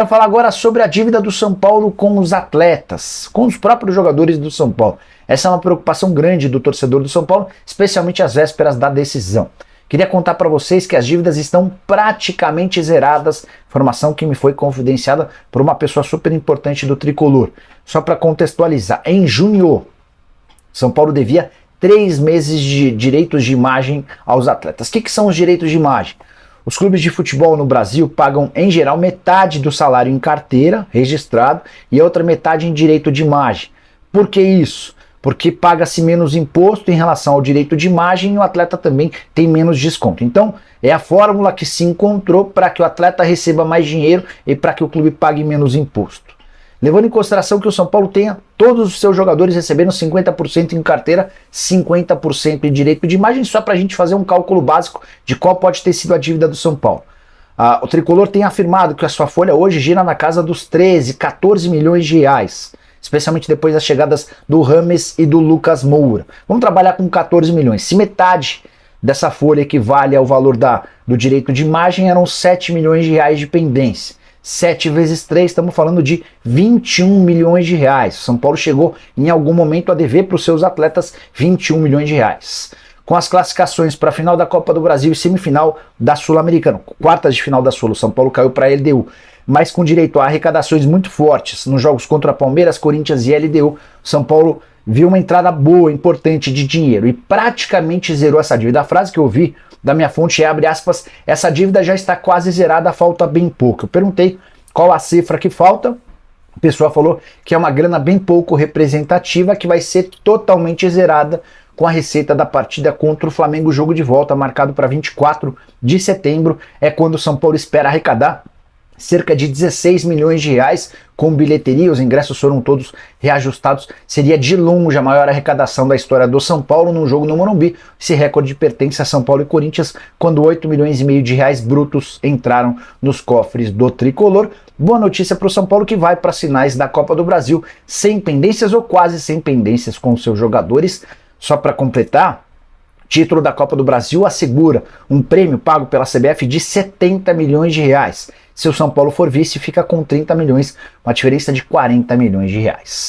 Quero falar agora sobre a dívida do São Paulo com os atletas, com os próprios jogadores do São Paulo. Essa é uma preocupação grande do torcedor do São Paulo, especialmente às vésperas da decisão. Queria contar para vocês que as dívidas estão praticamente zeradas, informação que me foi confidenciada por uma pessoa super importante do Tricolor. Só para contextualizar, em junho, São Paulo devia 3 meses de direitos de imagem aos atletas. O que são os direitos de imagem? Os clubes de futebol no Brasil pagam, em geral, metade do salário em carteira, registrado, e a outra metade em direito de imagem. Por que isso? Porque paga-se menos imposto em relação ao direito de imagem e o atleta também tem menos desconto. Então, é a fórmula que se encontrou para que o atleta receba mais dinheiro e para que o clube pague menos imposto. Levando em consideração que o São Paulo tenha todos os seus jogadores recebendo 50% em carteira, 50% em direito de imagem, só para a gente fazer um cálculo básico de qual pode ter sido a dívida do São Paulo. O Tricolor tem afirmado que a sua folha hoje gira na casa dos 13, 14 milhões de reais, especialmente depois das chegadas do Rames e do Lucas Moura. Vamos trabalhar com 14 milhões. Se metade dessa folha equivale ao valor do direito de imagem, eram 7 milhões de reais de pendência. 7 vezes 3, estamos falando de 21 milhões de reais. São Paulo chegou em algum momento a dever para os seus atletas 21 milhões de reais. Com as classificações para a final da Copa do Brasil e semifinal da Sul-Americana, quartas de final da Sul, o São Paulo caiu para a LDU, mas com direito a arrecadações muito fortes nos jogos contra Palmeiras, Corinthians e LDU, São Paulo viu uma entrada boa, importante de dinheiro e praticamente zerou essa dívida. A frase que eu ouvi da minha fonte é, abre aspas, essa dívida já está quase zerada, falta bem pouco. Eu perguntei qual a cifra que falta, a pessoa falou que é uma grana bem pouco representativa que vai ser totalmente zerada com a receita da partida contra o Flamengo, jogo de volta marcado para 24 de setembro, é quando o São Paulo espera arrecadar cerca de 16 milhões de reais com bilheteria, os ingressos foram todos reajustados, seria de longe a maior arrecadação da história do São Paulo num jogo no Morumbi. Esse recorde pertence a São Paulo e Corinthians, quando 8 milhões e meio de reais brutos entraram nos cofres do Tricolor. Boa notícia para o São Paulo, que vai para as finais da Copa do Brasil sem pendências ou quase sem pendências com seus jogadores. Só para completar, título da Copa do Brasil assegura um prêmio pago pela CBF de 70 milhões de reais. Se o São Paulo for vice, fica com 30 milhões, uma diferença de 40 milhões de reais.